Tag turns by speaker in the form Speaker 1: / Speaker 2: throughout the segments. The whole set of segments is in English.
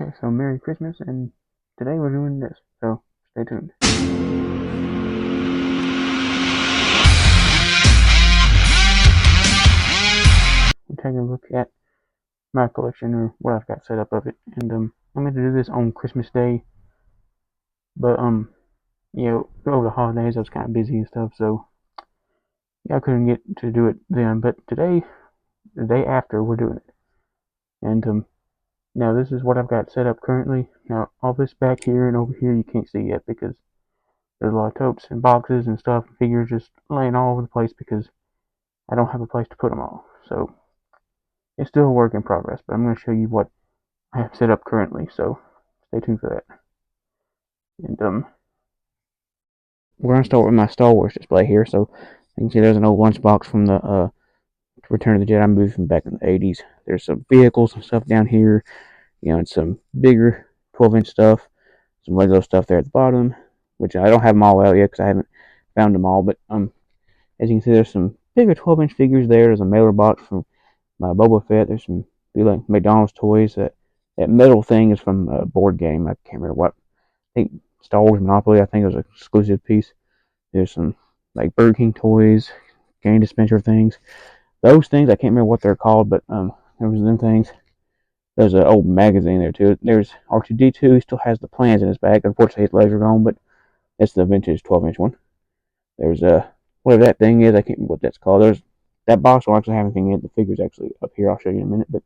Speaker 1: Okay, so Merry Christmas, and today we're doing this, so stay tuned. We're taking a look at my collection, or what I've got set up of it, and I'm going to do this on Christmas Day, but over the holidays I was kind of busy and stuff, so yeah, I couldn't get to do it then, but today, the day after, we're doing it, and now this is what I've got set up currently. Now, all this back here and over here you can't see yet because there's a lot of totes and boxes and stuff, and figures just laying all over the place because I don't have a place to put them all, so it's still a work in progress, but I'm going to show you what I have set up currently, so stay tuned for that. And we're going to start with my Star Wars display here. So you can see there's an old lunchbox from the Return of the Jedi movie from back in the 80s. There's some vehicles and stuff down here, and some bigger 12-inch stuff, some Lego stuff there at the bottom, which I don't have them all out yet because I haven't found them all. But as you can see, there's some bigger 12-inch figures there. There's a mailer box from my Boba Fett. There's some like McDonald's toys. That metal thing is from a board game. I can't remember what. I think Star Wars Monopoly. I think it was an exclusive piece. There's some like Burger King toys, candy dispenser things. Those things I can't remember what they're called, but there was them things. There's an old magazine there too. There's R2D2. He still has the plans in his bag. Unfortunately, his legs are gone, but it's the vintage 12-inch one. There's whatever that thing is. I can't remember what that's called. There's that box will actually have anything in it. The figure's actually up here. I'll show you in a minute, but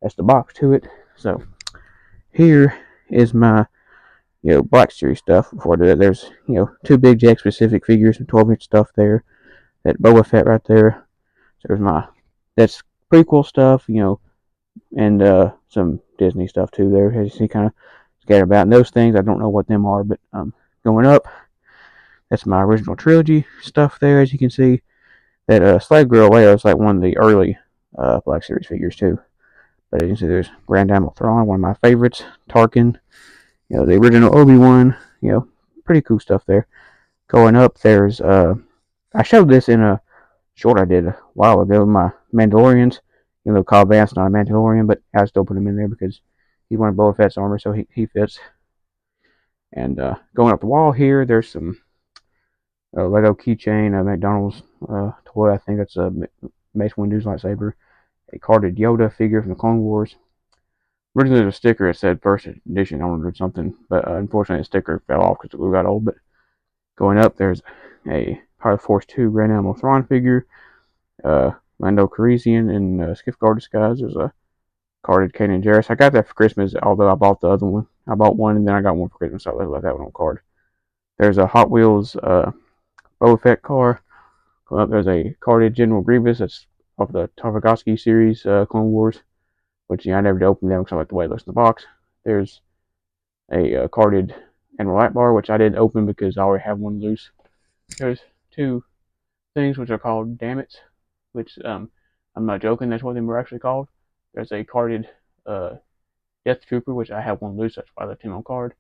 Speaker 1: that's the box to it. So here is my Black Series stuff. Before that, there's two big Jack specific figures and 12-inch stuff there. That Boba Fett right there. So there's that's prequel stuff, and some Disney stuff too. There, as you see, kind of scattered about. And those things I don't know what them are, but going up, that's my original trilogy stuff there. As you can see, that Slave Girl Leia is like one of the early Black Series figures too. But as you can see, there's Grand Admiral Thrawn, one of my favorites. Tarkin, the original Obi-Wan, pretty cool stuff there. Going up, there's I showed this in a short I did a while ago. My Mandalorians, Cobb Vanth's not a Mandalorian, but I still put him in there because he's one of Boba Fett's armor, so he fits. And going up the wall here, there's some Lego keychain, a McDonald's toy. I think that's a Mace Windu's lightsaber. A carded Yoda figure from the Clone Wars. Originally, there was a sticker that said first edition on it or something, but unfortunately, the sticker fell off because the glue got old. But going up, there's a Power Force 2 Grand Admiral Thrawn figure, Lando Calrissian in Skiff Guard disguise. There's a carded Kanan Jarrus. I got that for Christmas, although I bought the other one. I bought one and then I got one for Christmas, so I left that one on card. There's a Hot Wheels Boba Fett car. Going up, there's a carded General Grievous. That's off the Tartakovsky series, Clone Wars, which I never did open them because I like the way it looks in the box. There's a carded Admiral Akbar, which I didn't open because I already have one loose. There's two things which are called Dammits, which I'm not joking, that's what they were actually called. There's a carded Death Trooper, which I have one loose, that's why I left him on card.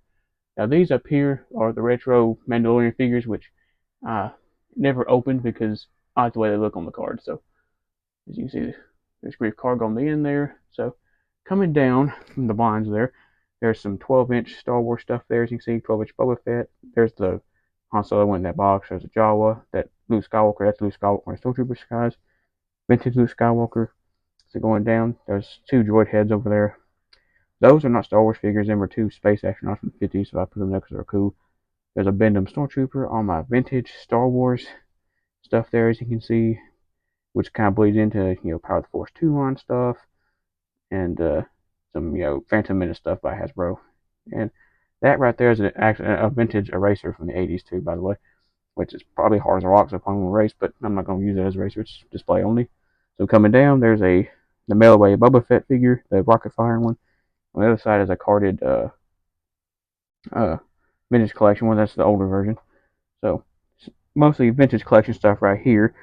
Speaker 1: Now these up here are the retro Mandalorian figures, which I never opened because I like the way they look on the card. So as you can see, there's Grief Karga on the end there. So coming down from the blinds there's some 12-inch Star Wars stuff there. As you can see, 12-inch Boba Fett. There's the Han Solo in that box. There's a Jawa, that Luke Skywalker. That's Luke Skywalker in Stormtrooper disguise. Vintage Luke Skywalker. So going down, there's two droid heads over there. Those are not Star Wars figures. Them were two space astronauts from the 50s, so I put them there because they're cool. There's a Bendham Stormtrooper on my vintage Star Wars stuff there, as you can see, which kind of bleeds into, Power of the Force 2 line stuff, and some, Phantom Menace stuff by Hasbro. And that right there is a vintage eraser from the 80s, too, by the way, which is probably hard as a rock, so I'm going to erase, but I'm not going to use it as a eraser. It's display only. So coming down, there's the mail away Boba Fett figure, the rocket fire one. On the other side is a carded vintage collection one. That's the older version. So mostly vintage collection stuff right here,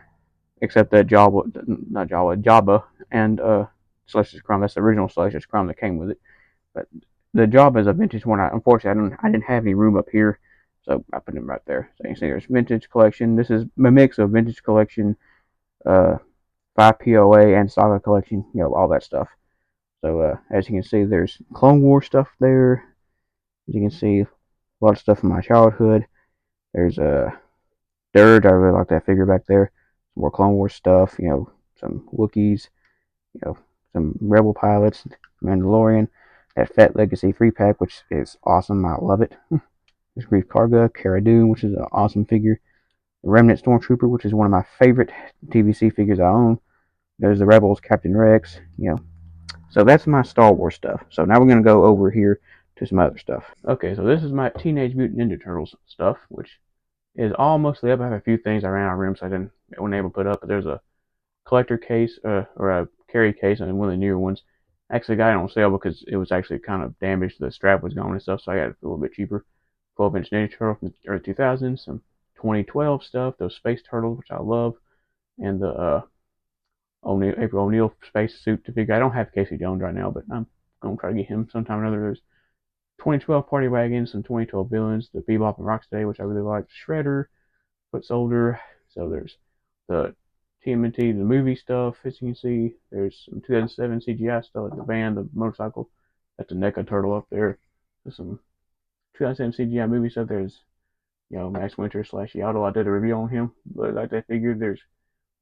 Speaker 1: except that Jabba, and Celestial Crime. That's the original Celestial Crime that came with it. But the Jabba is a vintage one. Unfortunately, I didn't have any room up here, so I put them right there. So you can see there's vintage collection. This is a mix of vintage collection, 5 POA, and Saga collection. All that stuff. So as you can see, there's Clone Wars stuff there. As you can see, a lot of stuff from my childhood. There's Dirge. I really like that figure back there. Some more Clone Wars stuff. Some Wookiees. Some Rebel pilots. Mandalorian. That Fat Legacy 3-pack, which is awesome. I love it. There's Grief Karga, Cara Dune, which is an awesome figure. The Remnant Stormtrooper, which is one of my favorite TVC figures I own. There's the Rebels, Captain Rex. So that's my Star Wars stuff. So now we're going to go over here to some other stuff. Okay, so this is my Teenage Mutant Ninja Turtles stuff, which is all mostly up. I have a few things I ran out of room, so I wasn't able to put up. But there's a collector case or a carry case, and one of the newer ones. I actually got it on sale because it was actually kind of damaged. The strap was gone and stuff, so I got it a little bit cheaper. 12-inch Ninja Turtle from the early 2000s, some 2012 stuff, those Space Turtles, which I love, and the April O'Neil space suit to figure. I don't have Casey Jones right now, but I'm going to try to get him sometime or another. There's 2012 Party Wagon, some 2012 villains, the Bebop and Rocksteady, which I really like, Shredder, Foot Soldier. So there's the TMNT, the movie stuff, as you can see. There's some 2007 CGI stuff, like the van, the motorcycle. That's the NECA turtle up there. There's some 2007 CGI movie stuff. There's, Max Winter / Yaddle. I did a review on him, but like that figure. There's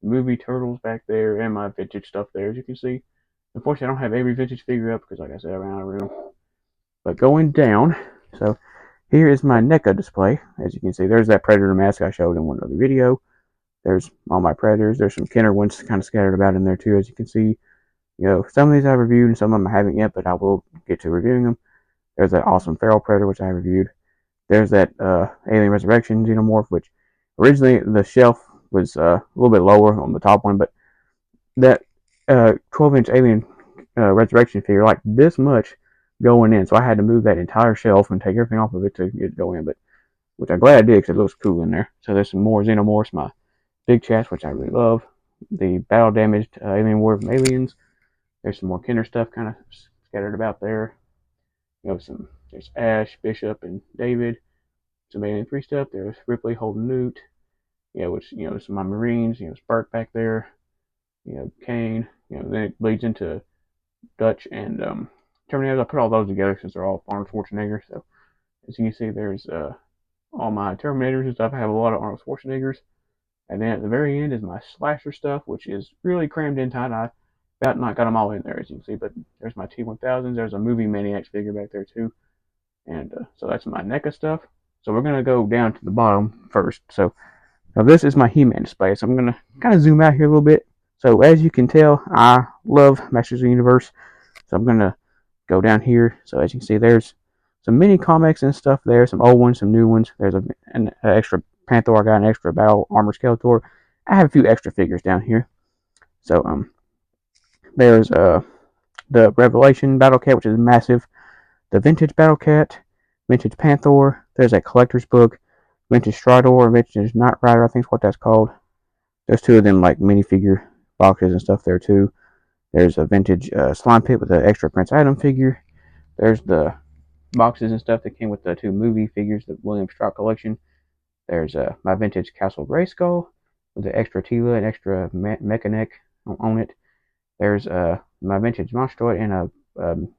Speaker 1: movie turtles back there and my vintage stuff there, as you can see. Unfortunately, I don't have every vintage figure up because, like I said, I ran out of room. But going down, so here is my NECA display. As you can see, there's that Predator mask I showed in one other video. There's all my Predators. There's some Kenner ones kind of scattered about in there too, as you can see. Some of these I've reviewed and some of them I haven't yet, but I will get to reviewing them. There's that awesome Feral Predator, which I reviewed. There's that Alien Resurrection Xenomorph, which originally the shelf was a little bit lower on the top one, but that 12-inch Alien Resurrection figure, like this much going in, so I had to move that entire shelf and take everything off of it to get it go in, but which I'm glad I did because it looks cool in there. So there's some more Xenomorphs, my Big Chats, which I really love. The battle damaged Alien War of Aliens. There's some more Kenner stuff kind of scattered about there. There's Ash, Bishop, and David. Some Alien 3 stuff. There's Ripley holding Newt. Which, some of my Marines. Spark back there. Kane. Then it bleeds into Dutch and Terminators. I put all those together since they're all Arnold Schwarzenegger. So as you can see, there's all my Terminators and stuff. I have a lot of Arnold Schwarzeneggers. And then at the very end is my slasher stuff, which is really crammed in tight. I about not got them all in there, as you can see. But there's my T-1000s. There's a Movie Maniacs figure back there, too. And so that's my NECA stuff. So we're going to go down to the bottom first. So now this is my He-Man display. So I'm going to kind of zoom out here a little bit. So as you can tell, I love Masters of the Universe. So I'm going to go down here. So as you can see, there's some mini comics and stuff there. Some old ones, some new ones. There's an extra Panther. I got an extra Battle Armor Skeletor. I have a few extra figures down here. So there's the Revelation Battle Cat, which is massive. The Vintage Battle Cat, Vintage Panther. There's a collector's book. Vintage Strador, Vintage Knight Rider, I think is what that's called. There's two of them like minifigure boxes and stuff there too. There's a vintage Slime Pit with an extra Prince Adam figure. There's the boxes and stuff that came with the two movie figures, the William Strout collection. There's my vintage Castle Grayskull with the extra Tila and extra Mecha on it. There's my vintage Monstroid and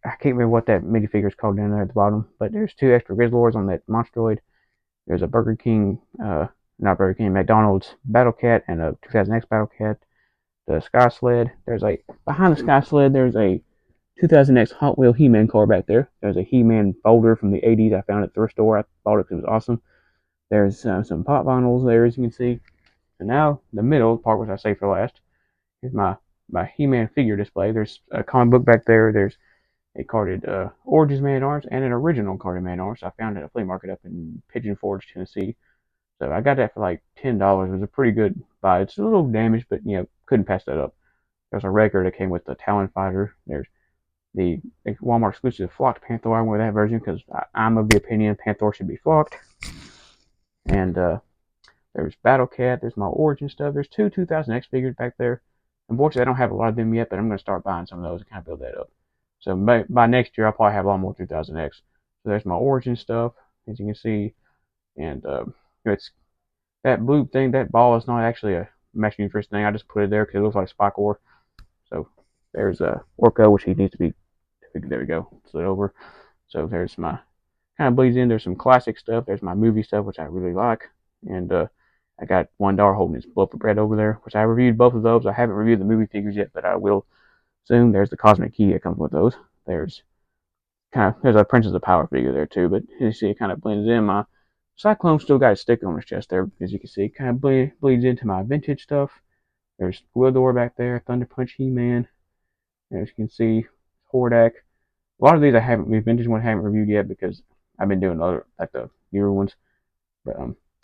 Speaker 1: I can't remember what that minifigure is called down there at the bottom, but there's two extra Grizzlords on that Monstroid. There's a Burger King, not Burger King, McDonald's Battle Cat and a 2000X Battle Cat. The Sky Sled. Behind the Sky Sled, there's a 2000X Hot Wheel He-Man car back there. There's a He-Man folder from the 80s I found at the thrift store. I bought it because it was awesome. There's some pop vinyls there, as you can see. And now, the middle part, which I say for last, is my He-Man figure display. There's a comic book back there. There's a carded Origins Man-at-Arms and an original carded Man-at-Arms I found at a flea market up in Pigeon Forge, Tennessee. So I got that for like $10. It was a pretty good buy. It's a little damaged, but couldn't pass that up. There's a record that came with the Talon Fighter. There's the Walmart exclusive flocked Panther. I went with that version because I'm of the opinion Panther should be flocked. And there's Battle Cat. There's my Origin stuff. There's two 2000X figures back there. Unfortunately, I don't have a lot of them yet, but I'm going to start buying some of those and kind of build that up. So by next year, I'll probably have a lot more 2000X. So there's my Origin stuff, as you can see. And it's that blue thing, that ball is not actually a Master Universe thing. I just put it there because it looks like Spike Ore. So there's Orko, which he needs to be. There we go. Slid over. So there's my kind of bleeds in. There's some classic stuff. There's my movie stuff, which I really like, and I got $1 holding his loaf of bread over there, which I reviewed both of those. I haven't reviewed the movie figures yet, but I will soon. There's the Cosmic Key that comes with those. There's a Princess of Power figure there too, but as you see, it kind of blends in. My Cyclone still got a sticker on his chest there, as you can see. It kind of bleeds into my vintage stuff. There's Gwildor back there, Thunder Punch He-Man. As you can see, Hordak. A lot of these I haven't, the vintage one I haven't reviewed yet because I've been doing other, like the newer ones. But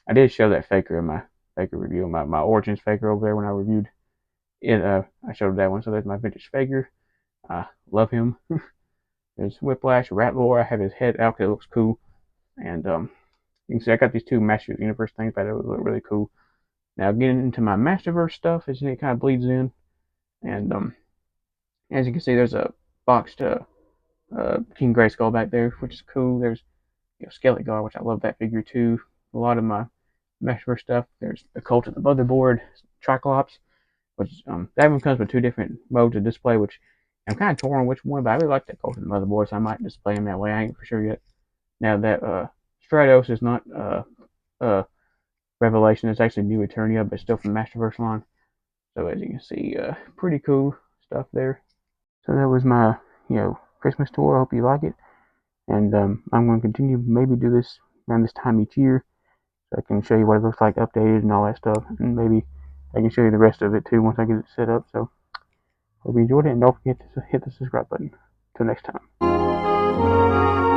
Speaker 1: I did show that Faker in my Faker review, my Origins Faker over there when I reviewed it. I showed that one, so there's my vintage Faker. I love him. There's Whiplash, Ratlore. I have his head out because it looks cool. And you can see I got these two Masters Universe things back there that look really cool. Now getting into my Masterverse stuff, as it kind of bleeds in. And as you can see, there's a boxed King Grayskull back there, which is cool. There's Skelly Guard, which I love that figure too. A lot of my Masterverse stuff. There's the Cult of the Motherboard, Triclops, which that one comes with two different modes of display, which I'm kind of torn on which one, but I really like that Cult of the Motherboard, so I might display him that way. I ain't for sure yet. Now that Stratos is not Revelation, it's actually New Eternia, but still from the Masterverse line. So as you can see, pretty cool stuff there. So that was my Christmas tour. I hope you like it, and I'm going to continue maybe do this around this time each year, so I can show you what it looks like updated and all that stuff, and maybe I can show you the rest of it too once I get it set up. So hope you enjoyed it, and don't forget to hit the subscribe button. Till next time.